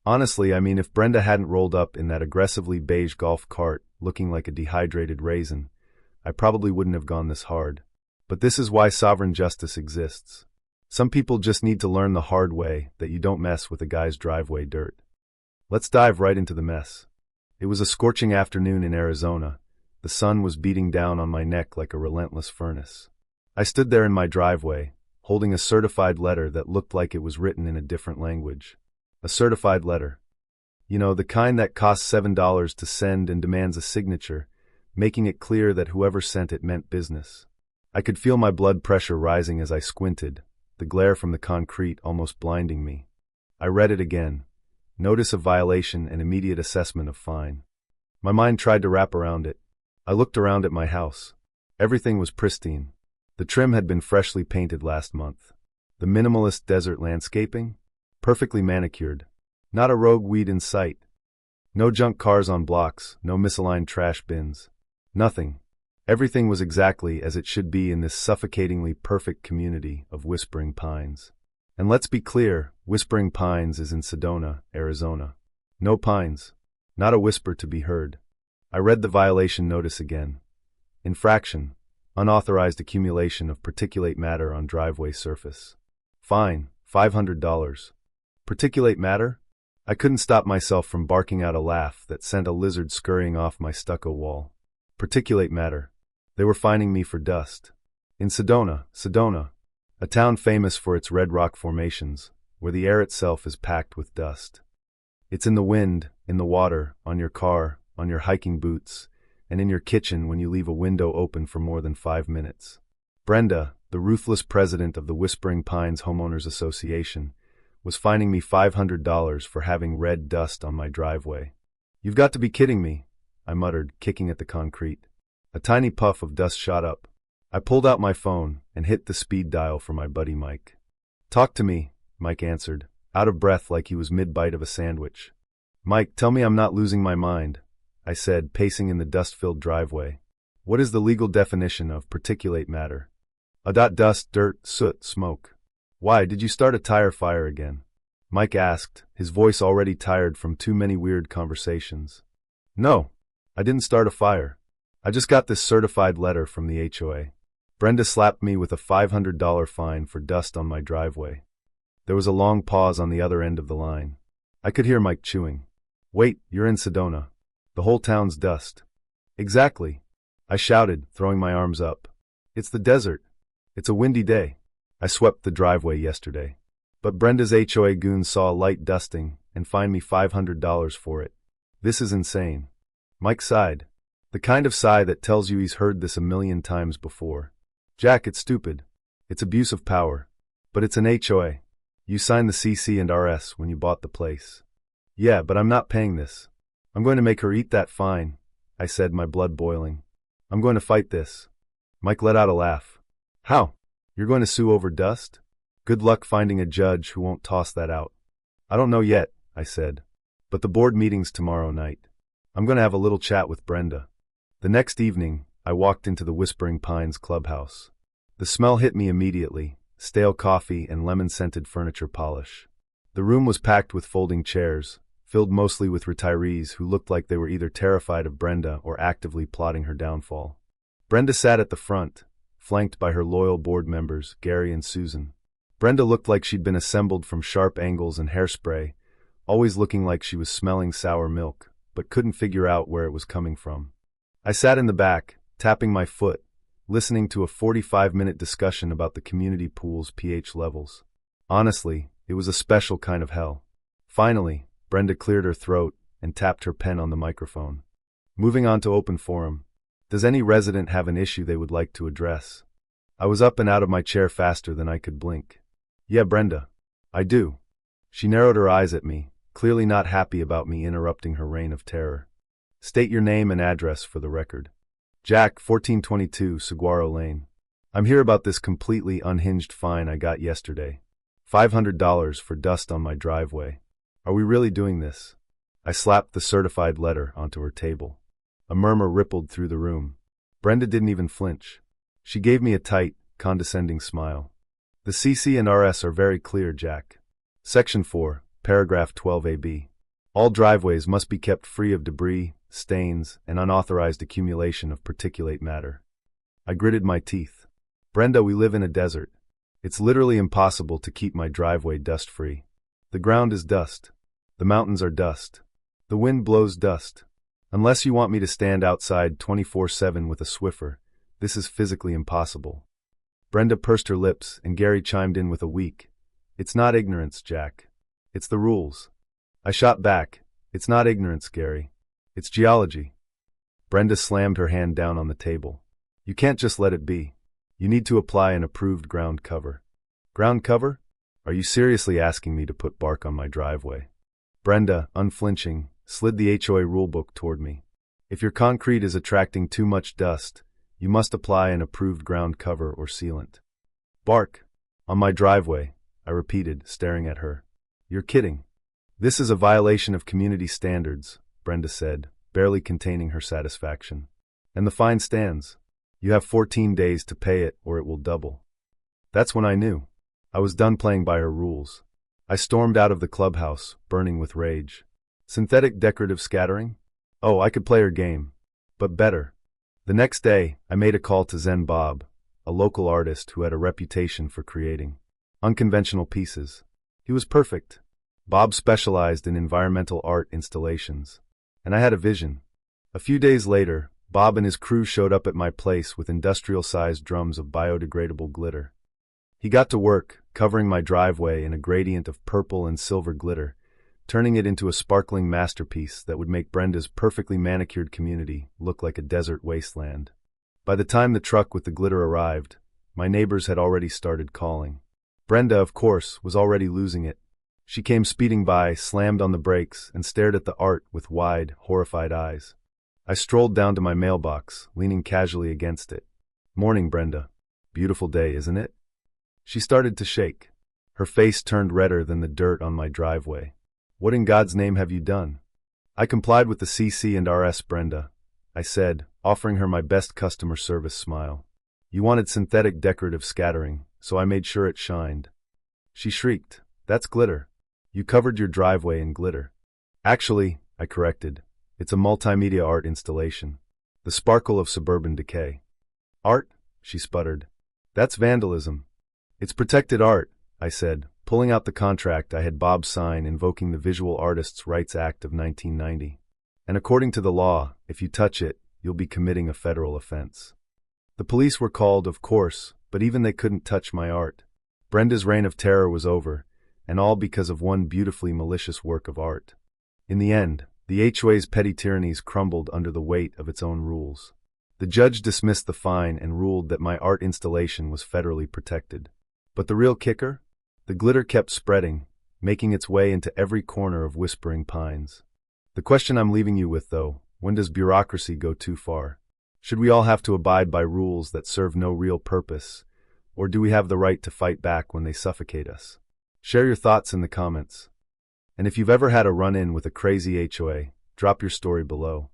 Honestly, I mean, if Brenda hadn't rolled up in that aggressively beige golf cart, looking like a dehydrated raisin, I probably wouldn't have gone this hard. But this is why sovereign justice exists. Some people just need to learn the hard way that you don't mess with a guy's driveway dirt. Let's dive right into the mess. It was a scorching afternoon in Arizona. The sun was beating down on my neck like a relentless furnace. I stood there in my driveway, holding a certified letter that looked like it was written in a different language. A certified letter. You know, the kind that costs $7 to send and demands a signature, making it clear that whoever sent it meant business. I could feel my blood pressure rising as I squinted, the glare from the concrete almost blinding me. I read it again. Notice of violation and immediate assessment of fine. My mind tried to wrap around it. I looked around at my house. Everything was pristine. The trim had been freshly painted last month. The minimalist desert landscaping? Perfectly manicured. Not a rogue weed in sight. No junk cars on blocks, no misaligned trash bins. Nothing. Everything was exactly as it should be in this suffocatingly perfect community of Whispering Pines. And let's be clear, Whispering Pines is in Sedona, Arizona. No pines. Not a whisper to be heard. I read the violation notice again. Infraction. Unauthorized accumulation of particulate matter on driveway surface. Fine, $500. Particulate matter? I couldn't stop myself from barking out a laugh that sent a lizard scurrying off my stucco wall. Particulate matter. They were fining me for dust. In Sedona, a town famous for its red rock formations, where the air itself is packed with dust. It's in the wind, in the water, on your car, on your hiking boots, and in your kitchen when you leave a window open for more than 5 minutes. Brenda, the ruthless president of the Whispering Pines Homeowners Association, was fining me $500 for having red dust on my driveway. You've got to be kidding me, I muttered, kicking at the concrete. A tiny puff of dust shot up. I pulled out my phone and hit the speed dial for my buddy Mike. Talk to me, Mike answered, out of breath like he was mid-bite of a sandwich. Mike, tell me I'm not losing my mind, I said, pacing in the dust-filled driveway. What is the legal definition of particulate matter? Dust, dirt, soot, smoke. Why, did you start a tire fire again? Mike asked, his voice already tired from too many weird conversations. No, I didn't start a fire. I just got this certified letter from the HOA. Brenda slapped me with a $500 fine for dust on my driveway. There was a long pause on the other end of the line. I could hear Mike chewing. Wait, you're in Sedona. The whole town's dust. Exactly, I shouted, throwing my arms up. It's the desert. It's a windy day. I swept the driveway yesterday. But Brenda's HOA goons saw a light dusting and fined me $500 for it. This is insane. Mike sighed. The kind of sigh that tells you he's heard this a million times before. Jack, it's stupid. It's abuse of power. But it's an HOA. You signed the CC and RS when you bought the place. Yeah, but I'm not paying this. I'm going to make her eat that fine, I said, my blood boiling. I'm going to fight this. Mike let out a laugh. How? You're going to sue over dust? Good luck finding a judge who won't toss that out. I don't know yet, I said. But the board meeting's tomorrow night. I'm going to have a little chat with Brenda. The next evening, I walked into the Whispering Pines clubhouse. The smell hit me immediately, stale coffee and lemon-scented furniture polish. The room was packed with folding chairs, filled mostly with retirees who looked like they were either terrified of Brenda or actively plotting her downfall. Brenda sat at the front, flanked by her loyal board members, Gary and Susan. Brenda looked like she'd been assembled from sharp angles and hairspray, always looking like she was smelling sour milk, but couldn't figure out where it was coming from. I sat in the back, tapping my foot, listening to a 45-minute discussion about the community pool's pH levels. Honestly, it was a special kind of hell. Finally, Brenda cleared her throat and tapped her pen on the microphone. Moving on to open forum. Does any resident have an issue they would like to address? I was up and out of my chair faster than I could blink. Yeah, Brenda. I do. She narrowed her eyes at me, clearly not happy about me interrupting her reign of terror. State your name and address for the record. Jack, 1422 Saguaro Lane. I'm here about this completely unhinged fine I got yesterday. $500 for dust on my driveway. Are we really doing this? I slapped the certified letter onto her table. A murmur rippled through the room. Brenda didn't even flinch. She gave me a tight, condescending smile. The CC and RS are very clear, Jack. Section 4, paragraph 12AB. All driveways must be kept free of debris, stains, and unauthorized accumulation of particulate matter. I gritted my teeth. Brenda, we live in a desert. It's literally impossible to keep my driveway dust-free. The ground is dust. The mountains are dust. The wind blows dust. Unless you want me to stand outside 24/7 with a Swiffer, this is physically impossible. Brenda pursed her lips, and Gary chimed in with a weak, "It's not ignorance, Jack. It's the rules." I shot back, "It's not ignorance, Gary. It's geology." Brenda slammed her hand down on the table. "You can't just let it be. You need to apply an approved ground cover." "Ground cover? Are you seriously asking me to put bark on my driveway?" Brenda, unflinching, slid the HOA rulebook toward me. "If your concrete is attracting too much dust, you must apply an approved ground cover or sealant." "Bark? On my driveway?" I repeated, staring at her. "You're kidding." "This is a violation of community standards," Brenda said, barely containing her satisfaction. "And the fine stands. You have 14 days to pay it or it will double." That's when I knew. I was done playing by her rules. I stormed out of the clubhouse, burning with rage. Synthetic decorative scattering? Oh, I could play her game. But better. The next day, I made a call to Zen Bob, a local artist who had a reputation for creating unconventional pieces. He was perfect. Bob specialized in environmental art installations. And I had a vision. A few days later, Bob and his crew showed up at my place with industrial-sized drums of biodegradable glitter. He got to work, covering my driveway in a gradient of purple and silver glitter, turning it into a sparkling masterpiece that would make Brenda's perfectly manicured community look like a desert wasteland. By the time the truck with the glitter arrived, my neighbors had already started calling. Brenda, of course, was already losing it. She came speeding by, slammed on the brakes, and stared at the art with wide, horrified eyes. I strolled down to my mailbox, leaning casually against it. "Morning, Brenda. Beautiful day, isn't it?" She started to shake. Her face turned redder than the dirt on my driveway. "What in God's name have you done?" "I complied with the CC and RS, Brenda," I said, offering her my best customer service smile. "You wanted synthetic decorative scattering, so I made sure it shined." She shrieked, "That's glitter. You covered your driveway in glitter." "Actually," I corrected, "it's a multimedia art installation. The sparkle of suburban decay." "Art?" she sputtered. "That's vandalism." "It's protected art," I said, pulling out the contract I had Bob sign invoking the Visual Artists' Rights Act of 1990. "And according to the law, if you touch it, you'll be committing a federal offense." The police were called, of course, but even they couldn't touch my art. Brenda's reign of terror was over, and all because of one beautifully malicious work of art. In the end, the HOA's petty tyrannies crumbled under the weight of its own rules. The judge dismissed the fine and ruled that my art installation was federally protected. But the real kicker? The glitter kept spreading, making its way into every corner of Whispering Pines. The question I'm leaving you with, though, when does bureaucracy go too far? Should we all have to abide by rules that serve no real purpose, or do we have the right to fight back when they suffocate us? Share your thoughts in the comments. And if you've ever had a run-in with a crazy HOA, drop your story below.